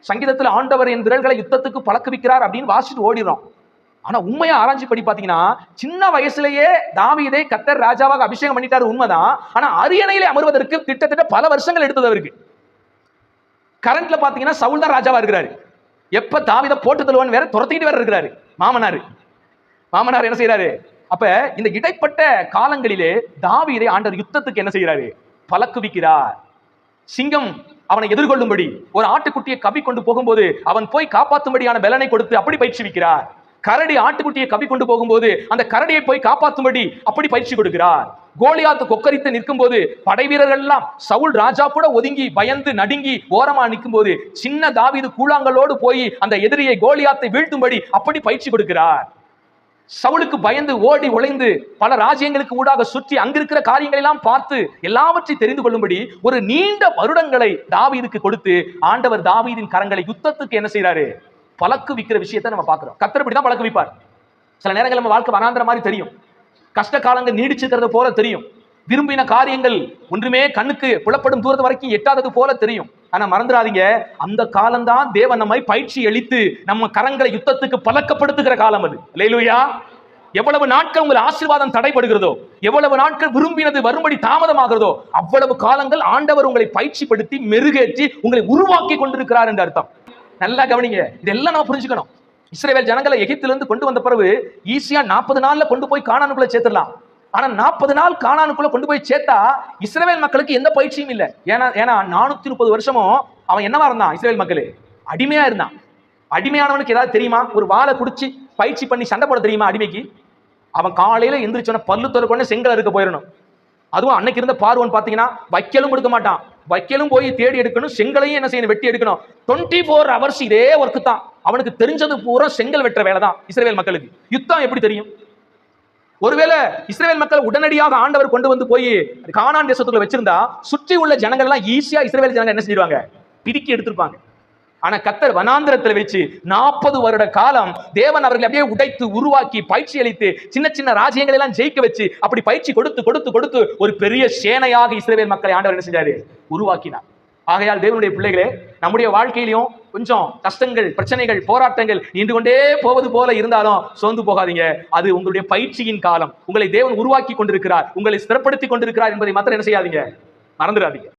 சங்கீதத்துல ஆண்டவர் என் விரல்களை யுத்தத்துக்கு பழக்குவிக்கிறார் அப்படின்னு வாசிட்டு ஓடிடும். ஆனா உண்மையா ஆராய்ச்சி படி பாத்தீங்கன்னா, சின்ன வயசுலயே தாவீதை கர்த்தர் ராஜாவாக அபிஷேகம் பண்ணிட்டாரு உண்மைதான். ஆனா அரியணையிலே அமர்வதற்கு கிட்டத்தட்ட பல வருஷங்கள் எடுத்தது அவருக்கு. கரண்ட்ல பாத்தீங்கன்னா சவுல் தான் ராஜாவா இருக்கிறாரு. எப்ப தாவீதை போட்டு தள்ளுவான்னு வேற துரத்திக்கிட்டு வேற இருக்கிறாரு மாமனார் என்ன செய்யறாரு? அப்ப இந்த இடைப்பட்ட காலங்களிலே தாவீதை ஆண்டவர் யுத்தத்துக்கு என்ன செய்யறாரு? பழக்குவிக்கிறார். சிங்கம் அவனை எதிர்கொள்ளும்படி ஒரு ஆட்டுக்குட்டியை கவி கொண்டு போகும்போது அவன் போய் காப்பாற்றும்படியான பலனை கொடுத்து அப்படி பயிற்சிவிக்கிறார். கரடி ஆட்டுக்குட்டியை கவி கொண்டு போகும்போது அந்த கரடியை போய் காப்பாற்றும்படி அப்படி பயிற்சி கொடுக்கிறார். கோலியாத்து கொக்கரித்து நிற்கும் போது படை வீரர்கள் எல்லாம் சவுல் ராஜா கூட ஒதுங்கி பயந்து நடுங்கி ஓரமா நிற்கும் போது சின்ன தாவீது கூழாங்கலோடு போய் அந்த எதிரியை கோலியாத்தை வீழ்த்தும்படி அப்படி பயிற்சி கொடுக்கிறார். சவுலுக்கு பயந்து ஓடி ஒளிந்து பல ராஜ்யங்களுக்கு ஊடாக சுற்றி அங்கிருக்கிற காரியங்களை எல்லாம் பார்த்து எல்லாவற்றையும் தெரிந்து கொள்ளும்படி ஒரு நீண்ட வருடங்களை தாவீதுக்கு கொடுத்து ஆண்டவர் தாவீதின் கரங்களை யுத்தத்துக்கு என்ன செய்யறாரு? பழக்குவிக்கிற விஷயத்தை நம்ம பார்க்கிறோம். கர்த்தர் இப்படிதான் பழக்குவிப்பார். சில நேரங்கள் நம்ம வாழ்க்கை வனாந்திர மாதிரி தெரியும், கஷ்ட காலங்கள் நீடிச்சிருக்கிறது போல தெரியும், விரும்பின காரியங்கள் ஒன்றுமே கண்ணுக்கு புலப்படும் தூரத்து வரைக்கும் எட்டாதது போல தெரியும். ஆனா மறந்துடாதீங்க, அந்த காலம்தான் தேவன் நம்மை பயிற்சி அளித்து நம்ம கரங்களை யுத்தத்துக்கு பழக்கப்படுத்துகிற காலம் அது. அல்லேலூயா. எவ்வளவு நாட்கள் உங்கள் ஆசீர்வாதம் தடைபடுகிறதோ, எவ்வளவு நாட்கள் விரும்பினது வரும்படி தாமதமாகிறதோ, அவ்வளவு காலங்கள் ஆண்டவர் உங்களை பயிற்சிப்படுத்தி மெருகேற்றி உங்களை உருவாக்கி கொண்டிருக்கிறார் என்று அர்த்தம். நல்லா கவனிங்க, இதெல்லாம் நம்ம புரிஞ்சுக்கணும். இஸ்ரவேல் ஜனங்களை எகிப்திலிருந்து கொண்டு வந்த பிறகு ஈஸியா 40 நாள்ல கொண்டு போய் கானானுக்குள்ள சேர்த்துடலாம். ஆனா 40 நாள் கானானுக்குள்ள கொண்டு போய் சேர்த்தா இஸ்ரவேல் மக்களுக்கு எந்த பயிற்சியும் இல்லை. ஏன்னா 430 வருஷமும் அவன் என்னவா இருந்தான்? இஸ்ரவேல் மக்கள் அடிமையா இருந்தான். அடிமையானவனுக்கு ஏதாவது தெரியுமா? ஒரு வாளை குடிச்சு பயிற்சி பண்ணி சண்டை போட தெரியுமா அடிமைக்கு? அவன் காலையில எந்திரிச்சோன்னா பல்லு தொலைக்கொண்டு செங்கல் இருக்க போயிடணும். அதுவும் அன்னைக்கு இருந்த பார்வன் பாத்தீங்கன்னா வைக்கலும் கொடுக்க மாட்டான். வைக்கலும் போய் தேடி எடுக்கணும், செங்கலையும் என்ன செய்யணும்? வெட்டி எடுக்கணும். 24 hours இதே ஒர்க்கு தான். அவனுக்கு தெரிஞ்சது பூரா செங்கல் வெட்டுற வேலை தான். இஸ்ரவேல் மக்களுக்கு யுத்தம் எப்படி தெரியும்? ஒருவேளை இஸ்ரவேல் மக்கள் உடனடியாக ஆண்டவர் கொண்டு வந்து போய் கானான் தேசத்துக்குள்ள வச்சிருந்தா சுற்றி உள்ள ஜனங்கள் எல்லாம் ஈஸியா இஸ்ரவேல் ஜனங்கள் என்ன செஞ்சிருவாங்க? பிரிக்கி எடுத்திருப்பாங்க. ஆனா கர்த்தர் வனாந்திரத்தில் வச்சு 40 வருட காலம் தேவன் அவர்களை அப்படியே உடைத்து உருவாக்கி பயிற்சி அளித்து சின்ன சின்ன ராஜ்யங்களை எல்லாம் ஜெயிக்க வச்சு அப்படி பயிற்சி கொடுத்து ஒரு பெரிய சேனையாக இஸ்ரவேல் மக்களை ஆண்டவர் என்ன செஞ்சாரு? உருவாக்கினார். ஆகையால் தேவனுடைய பிள்ளைகளே, நம்முடைய வாழ்க்கையிலும் கொஞ்சம் கஷ்டங்கள், பிரச்சனைகள், போராட்டங்கள் நின்று கொண்டே போவது போல இருந்தாலும் சோர்ந்து போகாதீங்க. அது உங்களுடைய பயிற்சியின் காலம். உங்களை தேவன் உருவாக்கி கொண்டிருக்கிறார், உங்களை ஸ்திரப்படுத்தி கொண்டிருக்கிறார் என்பதை மாத்திரம் என்ன செய்யாதீங்க? மறந்துடாதீங்க.